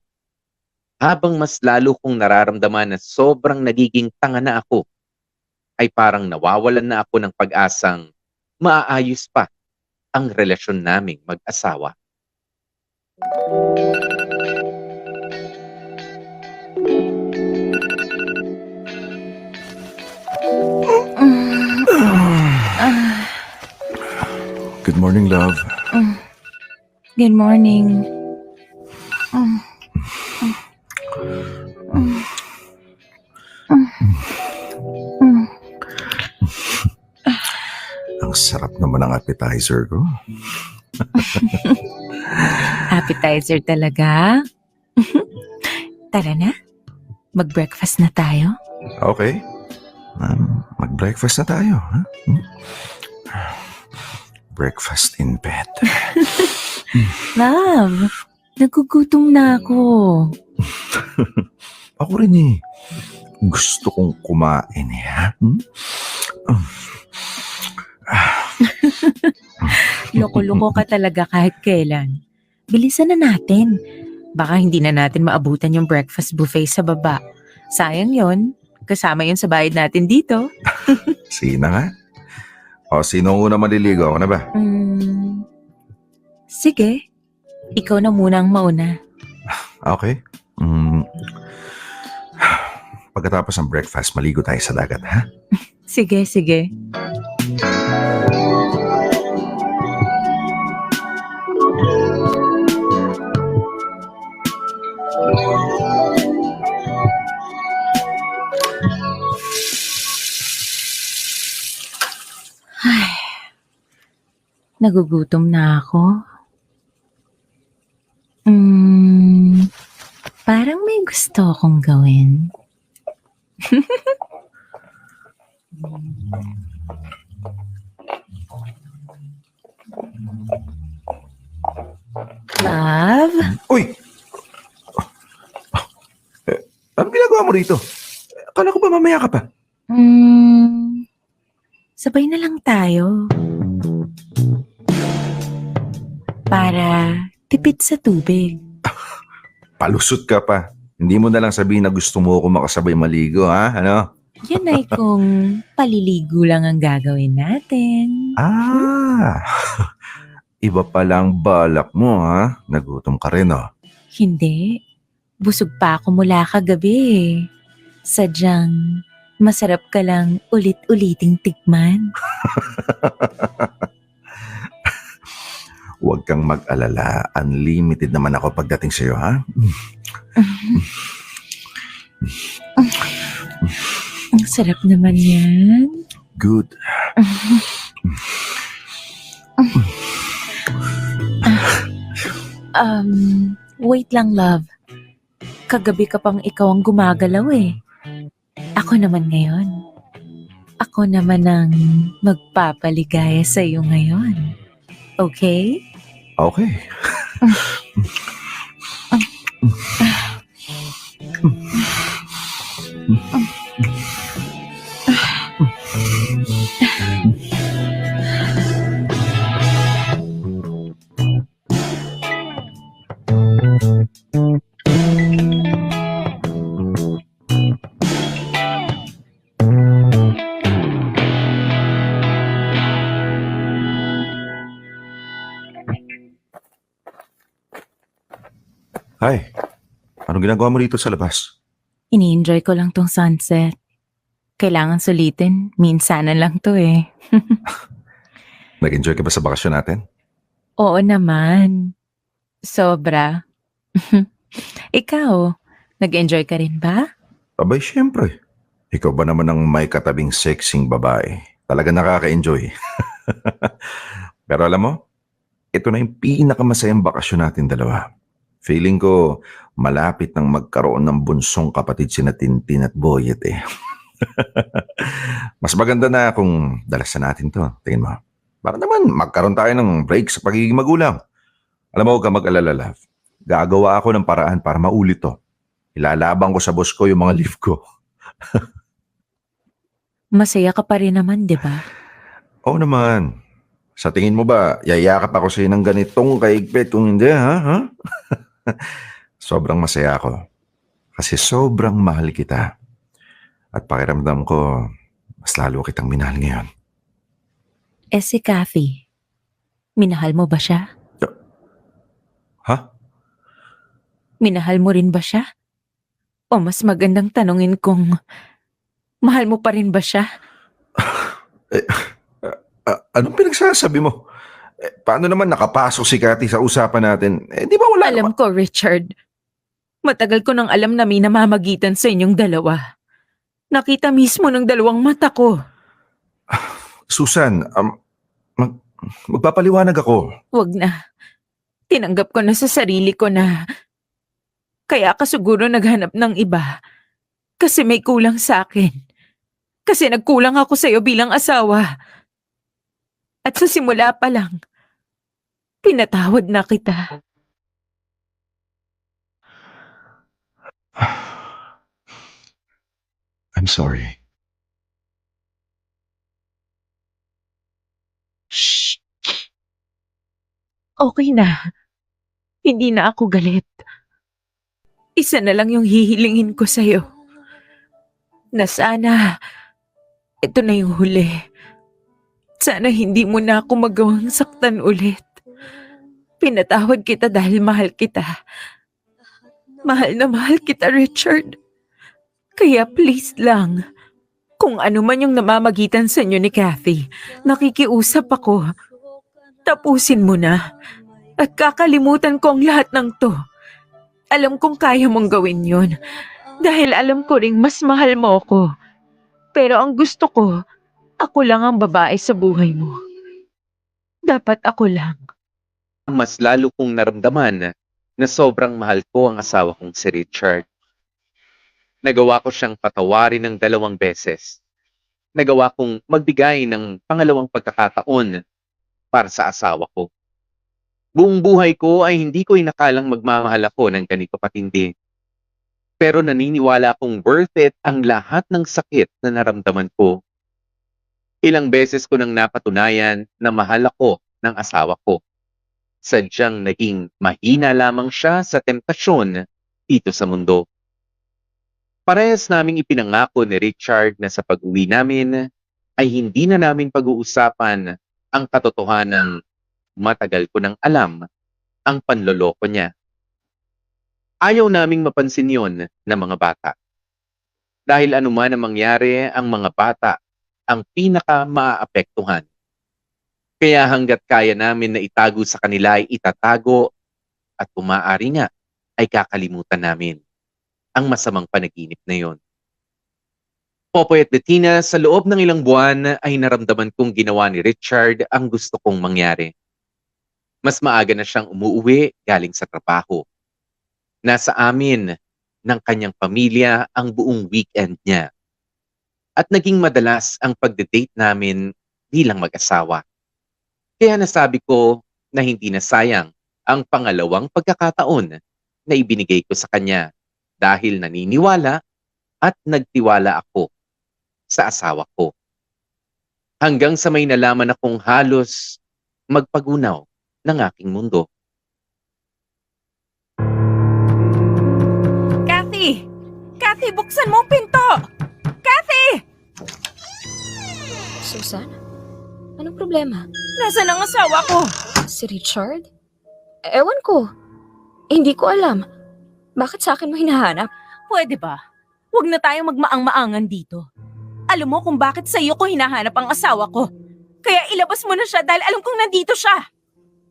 S1: habang mas lalo kong nararamdaman na sobrang nagiging tanga na ako, ay parang nawawalan na ako ng pag-asang maaayos pa ang relasyon naming mag-asawa.
S5: Good morning, love.
S2: Good morning.
S5: Ang sarap naman ng appetizer ko.
S3: Appetizer talaga? Tara na. Mag-breakfast na tayo.
S5: Okay. Mag-breakfast na tayo. Ha? Breakfast in bed.
S3: Love, nagugutom na ako.
S5: Ako rin eh. Gusto kong kumain eh. Ha?
S3: Loko-loko ka talaga kahit kailan. Bilisan na natin. Baka hindi na natin maabutan yung breakfast buffet sa baba. Sayang yon. Kasama yun sa bayad natin dito.
S5: Sina nga. O, sino una maliligo? Ako na ba?
S3: Sige. Ikaw na muna ang mauna.
S5: Okay. Pagkatapos ng breakfast, maligo tayo sa dagat, ha?
S3: Sige, sige. Ay, nagugutom na ako. Parang may gusto akong gawin. Love?
S5: Uy! Anong ginagawa mo rito? Akala ko ba mamaya ka pa?
S3: Sabay na lang tayo. Para tipid sa tubig.
S5: Palusot ka pa. Hindi mo na lang sabihin na gusto mo ako makasabay maligo, ha? Ano?
S3: Yan ay kung paliligo lang ang gagawin natin.
S5: Ah! Iba palang balak mo, ha? Nagutom ka rin, oh.
S3: Hindi. Busog pa ako mula kagabi. Sadyang masarap ka lang ulit-uliting tikman.
S5: Huwag kang mag-alala. Unlimited naman ako pagdating sa'yo, ha?
S3: Ang sarap naman yan.
S5: Good.
S3: Wait lang, love. Kagabi ka pang ikaw ang gumagalaw eh. Ako naman ngayon. Ako naman ang magpapaligaya sa iyo ngayon. Okay?
S5: Okay. Hi. Anong ginagawa mo rito sa labas?
S3: Ini-enjoy ko lang tong sunset. Kailangan sulitin. Minsanan lang to eh.
S5: Nag-enjoy ka ba sa bakasyon natin?
S3: Oo naman. Sobra. Ikaw, nag-enjoy ka rin ba?
S5: Abay, syempre. Ikaw ba naman ang may katabing sexing babae? Talaga nakaka-enjoy. Pero alam mo, ito na yung pinakamasayang bakasyon natin dalawa. Feeling ko, malapit nang magkaroon ng bunsong kapatid sina Tintin at Boyet eh. Mas maganda na kung dalasan natin to. Tingin mo. Para naman magkaroon tayo ng break sa pagiging magulang. Alam mo, huwag ka mag-alala, love. Gagawa ako ng paraan para maulit to. Ilalabang ko sa boss ko yung mga leave ko.
S3: Masaya ka pa rin naman, di ba?
S5: Oo naman. Sa tingin mo ba, yayakap ako sa'yo ng ganitong kaigpit kung hindi, ha? Sobrang masaya ako. Kasi sobrang mahal kita. At pakiramdam ko, mas lalo kitang minahal ngayon.
S3: Eh si Kathy, minahal mo ba siya?
S5: Ha?
S3: Minahal mo rin ba siya? O mas magandang tanungin kung mahal mo pa rin ba siya?
S5: Anong pinagsasabi mo? Paano naman nakapasok si Cathy sa usapan natin? Di ba wala
S3: Alam ko, Richard. Matagal ko nang alam na may namamagitan sa inyong dalawa. Nakita mismo ng dalawang mata ko.
S5: Susan, magpapaliwanag ako.
S3: Wag na. Tinanggap ko na sa sarili ko na kaya ka siguro naghanap ng iba. Kasi may kulang sa akin. Kasi nagkulang ako sa'yo bilang asawa. At sa simula pa lang, pinatawad na kita.
S5: I'm sorry.
S3: Shh! Okay na. Hindi na ako galit. Isa na lang yung hihilingin ko sa'yo. Na sana, ito na yung huli. Sana hindi mo na ako magawang saktan ulit. Pinatawad kita dahil mahal kita. Mahal na mahal kita, Richard. Kaya please lang, kung ano man yung namamagitan sa inyo ni Kathy, nakikiusap ako. Tapusin mo na. At kakalimutan ko ang lahat ng to. Alam kong kaya mong gawin yun. Dahil alam ko ring mas mahal mo ako. Pero ang gusto ko, ako lang ang babae sa buhay mo. Dapat ako lang.
S1: Mas lalo kong naramdaman na sobrang mahal ko ang asawa kong si Richard. Nagawa ko siyang patawarin ng 2 beses. Nagawa kong magbigay ng pangalawang pagkakataon para sa asawa ko. Buong buhay ko ay hindi ko inakalang magmamahal ako ng ganito katindi. Pero naniniwala akong worth it ang lahat ng sakit na naramdaman ko. Ilang beses ko nang napatunayan na mahal ako ng asawa ko. Sadyang naging mahina lamang siya sa temptasyon dito sa mundo. Parehas naming ipinangako ni Richard na sa pag-uwi namin ay hindi na namin pag-uusapan ang katotohanan. Matagal ko nang alam ang panloloko niya. Ayaw naming mapansin yon ng mga bata. Dahil anuman ang mangyari, ang mga bata ang pinaka-maaapektuhan. Kaya hanggat kaya namin na itago sa kanila ay itatago at kung maaari nga ay kakalimutan namin ang masamang panaginip na yon. Popoy at Bettina, sa loob ng ilang buwan ay naramdaman kong ginawa ni Richard ang gusto kong mangyari. Mas maaga na siyang umuuwi galing sa trabaho. Nasa amin ng kanyang pamilya ang buong weekend niya. At naging madalas ang pagde-date namin bilang mag-asawa. Kaya nasabi ko na hindi na sayang ang pangalawang pagkakataon na ibinigay ko sa kanya dahil naniniwala at nagtiwala ako sa asawa ko. Hanggang sa may nalaman akong halos magpagunaw ng aking mundo.
S3: Kathy! Kathy, buksan mo ang pinto! Kathy!
S4: Susan? Anong problema?
S3: Nasaan ang asawa ko?
S4: Si Richard? Ewan ko. Hindi ko alam. Bakit sa akin mo hinahanap?
S3: Pwede ba? Huwag na tayong magmaang-maangan dito. Alam mo kung bakit sa iyo ko hinahanap ang asawa ko. Kaya ilabas mo na siya dahil alam kong nandito siya.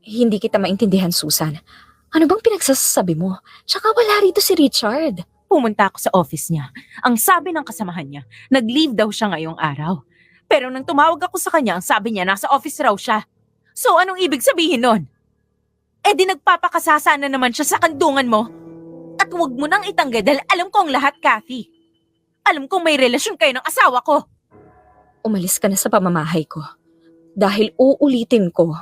S4: Hindi kita maintindihan, Susan. Ano bang pinagsasabi mo? Tsaka wala rito si Richard.
S3: Pumunta ako sa office niya. Ang sabi ng kasamahan niya, nag-leave daw siya ngayong araw. Pero nang tumawag ako sa kanya, ang sabi niya nasa office raw siya. So anong ibig sabihin nun? Eh di nagpapakasasa na naman siya sa kandungan mo. At huwag mo nang itanggi dahil alam ko ang lahat, Kathy. Alam kong may relasyon kayo ng asawa ko.
S4: Umalis ka na sa pamamahay ko. Dahil uulitin ko,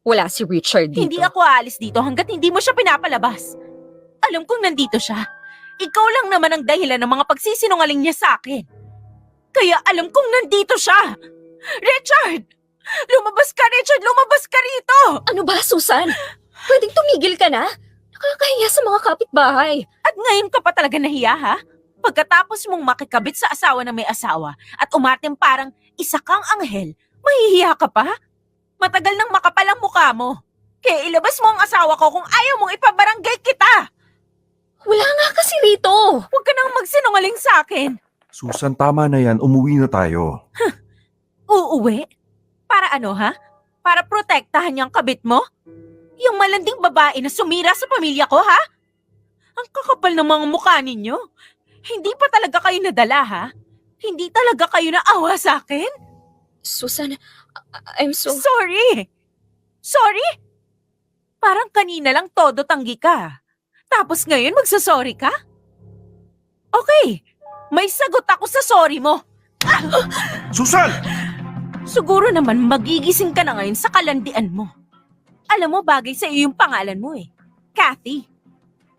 S4: wala si Richard dito.
S3: Hindi ako aalis dito hanggat hindi mo siya pinapalabas. Alam kong nandito siya. Ikaw lang naman ang dahilan ng mga pagsisinungaling niya sa akin. Kaya alam kong nandito siya. Richard! Lumabas ka, Richard! Lumabas ka rito!
S4: Ano ba, Susan? Pwedeng tumigil ka na? Nakakahiya sa mga kapitbahay.
S3: At ngayon ka pa talaga nahiya, ha? Pagkatapos mong makikabit sa asawa na may asawa at umarteng parang isa kang anghel, mahihiya ka pa? Matagal nang makapal ang mukha mo. Kaya ilabas mo ang asawa ko kung ayaw mong ipabarangay kita.
S4: Wala nga kasi rito.
S3: Huwag ka nang magsinungaling sa akin.
S5: Susan, tama na yan. Umuwi na tayo.
S3: Uuwi? Para ano, ha? Para protektahan yung kabit mo? Yung malanding babae na sumira sa pamilya ko, ha? Ang kakapal ng mga mukha ninyo. Hindi pa talaga kayo nadala, ha? Hindi talaga kayo naawa sa akin?
S4: Susan, I'm so...
S3: Sorry! Sorry? Parang kanina lang todo tanggi ka. Tapos ngayon magsasorry ka? Okay, may sagot ako sa sorry mo.
S5: Susan!
S3: Siguro naman magigising ka na ngayon sa kalandian mo. Alam mo, bagay sa iyo yung pangalan mo eh. Kathy.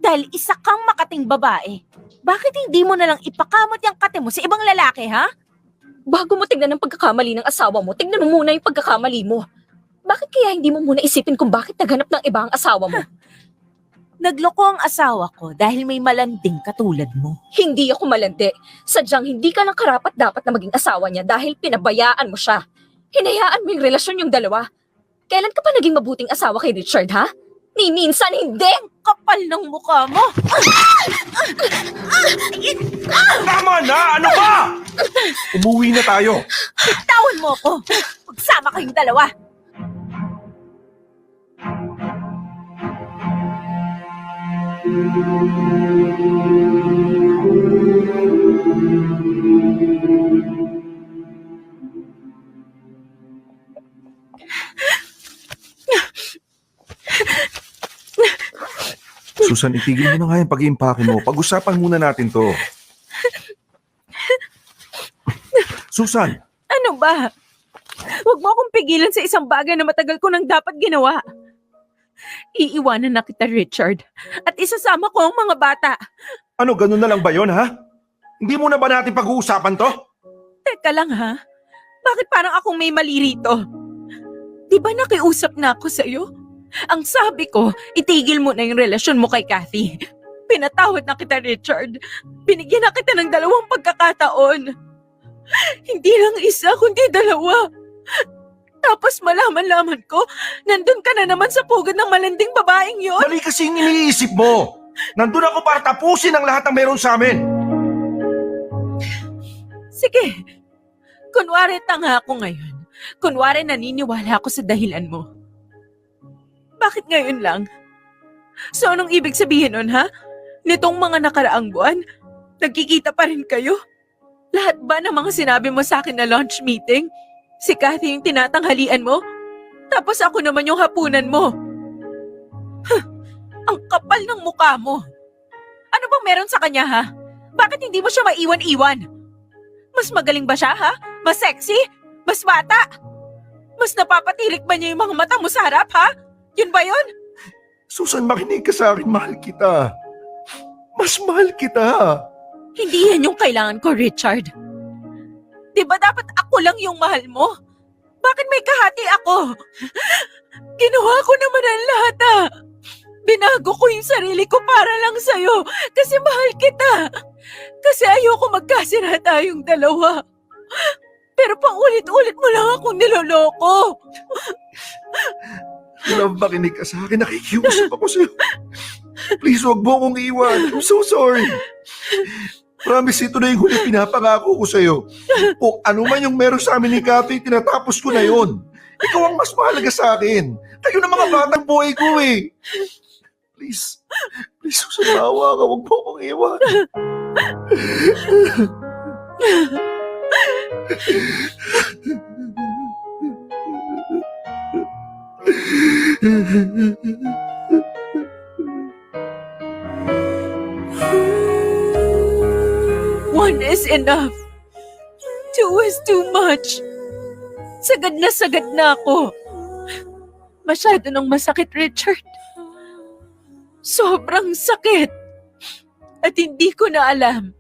S3: Dahil isa kang makating babae. Bakit hindi mo na lang ipakamot yung kate mo sa ibang lalaki, ha?
S4: Bago mo tignan ang pagkakamali ng asawa mo, tignan mo muna yung pagkakamali mo. Bakit kaya hindi mo muna isipin kung bakit naghanap ng iba ang asawa mo?
S3: Nagloko ang asawa ko dahil may malanding katulad mo.
S4: Hindi ako malandi. Sadyang hindi ka lang karapat dapat na maging asawa niya dahil pinabayaan mo siya. Hinayaan mo yung relasyon yung dalawa. Kailan ka pa naging mabuting asawa kay Richard, ha? Ni minsan hindi!
S3: Kapal ng mukha mo!
S5: Tama na! Ano ba? Umuwi na tayo.
S3: Bitawan mo ako! Magsama kayong dalawa!
S5: Susan, itigil mo na nga yung pag-iimpake mo. Pag-usapan muna natin to. Susan!
S3: Ano ba? Huwag mo akong pigilan sa isang bagay na matagal ko nang dapat ginawa. Iiwanan na kita, Richard. At isasama ko ang mga bata.
S5: Ano, ganun na lang ba yun, ha? Hindi mo na ba natin pag-uusapan to?
S3: Teka lang, ha? Bakit parang akong may mali rito? Di ba nakiusap na ako sa'yo? Ang sabi ko, itigil mo na yung relasyon mo kay Kathy. Pinatawad na kita, Richard. Binigyan na kita ng 2 pagkakataon. Hindi lang isa, kundi 2. Tapos malaman-laman ko, nandun ka na naman sa pugad ng malanding babaeng yon.
S5: Mali kasing iniisip mo. Nandun ako para tapusin ang lahat ng meron sa amin.
S3: Sige, kunwari tanga ako ngayon. Kunwari naniniwala ako sa dahilan mo. Bakit ngayon lang? So anong ibig sabihin nun, ha? Nitong mga nakaraang buwan, nagkikita pa rin kayo? Lahat ba ng mga sinabi mo sa akin na lunch meeting? Si Kathy yung tinatanghalian mo? Tapos ako naman yung hapunan mo. Huh, ang kapal ng mukha mo. Ano bang meron sa kanya, ha? Bakit hindi mo siya maiwan-iwan? Mas magaling ba siya, ha? Mas sexy? Mas bata? Mas napapatirik ba niya yung mga mata mo sa harap, ha? Yun ba yun?
S5: Susan, makinig ka sa akin. Mahal kita. Mas mahal kita.
S3: Hindi yan yung kailangan ko, Richard. Di ba dapat ako lang yung mahal mo? Bakit may kahati ako? Ginawa ko naman ang lahat ah. Binago ko yung sarili ko para lang sa'yo kasi mahal kita. Kasi ayoko magkasira tayong dalawa. Pero paulit-ulit mo lang akong niloloko.
S5: Love, makinig ka sa akin. Nakikiusap ako sa'yo. Please, wag mo akong iwan. I'm so sorry. Promise, ito na yung huli pinapangako ko sa'yo. Kung ano man yung meron sa amin ni Kathy, tinatapos ko na yon. Ikaw ang mas mahalaga sa akin. Kayo na mga batang buhay ko eh. Please, Susan, maawa ka. Wag mo akong iwan.
S3: One is enough. Two is too much. Sagad na ako. Masyado nang masakit, Richard. Sobrang sakit. At hindi ko na alam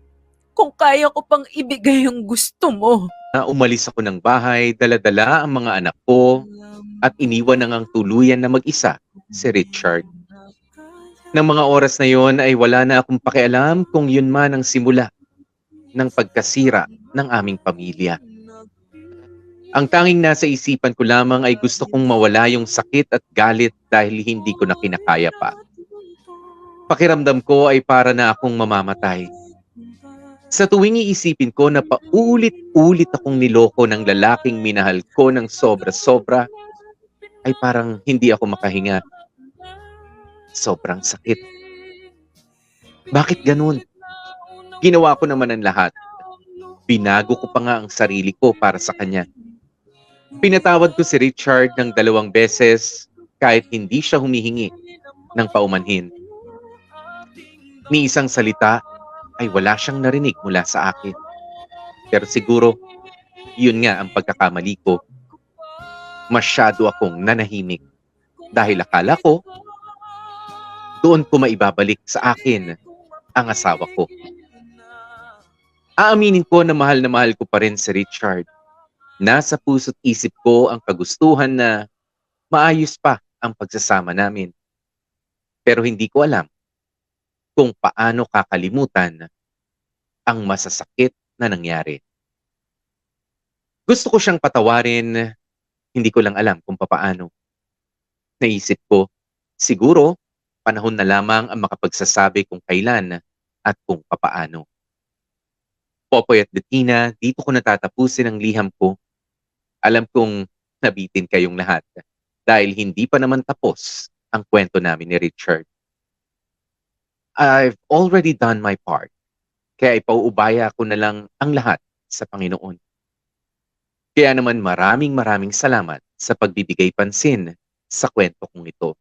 S3: kung kaya ko pang ibigay yung gusto mo.
S1: Na umalis ako ng bahay, dala-dala ang mga anak ko at iniwan na ngang tuluyan na mag-isa si Richard. Nang mga oras na yon ay wala na akong pakialam kung yun man ang simula ng pagkasira ng aming pamilya. Ang tanging nasa isipan ko lamang ay gusto kong mawala yung sakit at galit dahil hindi ko na kinakaya pa. Pakiramdam ko ay para na akong mamamatay. Sa tuwing iisipin ko na paulit-ulit akong niloko ng lalaking minahal ko ng sobra-sobra, ay parang hindi ako makahinga. Sobrang sakit. Bakit ganun? Ginawa ko naman ang lahat. Binago ko pa nga ang sarili ko para sa kanya. Pinatawad ko si Richard ng 2 beses kahit hindi siya humihingi ng paumanhin. Ni isang salita ay wala siyang narinig mula sa akin. Pero siguro, yun nga ang pagkakamali ko. Masyado akong nanahimik dahil akala ko doon ko maibabalik sa akin ang asawa ko. Aaminin ko na mahal ko pa rin si Richard. Nasa puso't isip ko ang kagustuhan na maayos pa ang pagsasama namin. Pero hindi ko alam kung paano kakalimutan ang masasakit na nangyari. Gusto ko siyang patawarin, hindi ko lang alam kung papaano. Naisip ko, siguro, panahon na lamang ang makapagsasabi kung kailan at kung papaano. Popoy at Bettina, dito ko natatapusin ang liham ko. Alam kong nabitin kayong lahat dahil hindi pa naman tapos ang kwento namin ni Richard. I've already done my part, kaya ipauubaya ko na lang ang lahat sa Panginoon. Kaya naman maraming salamat sa pagbibigay pansin sa kwento kong ito.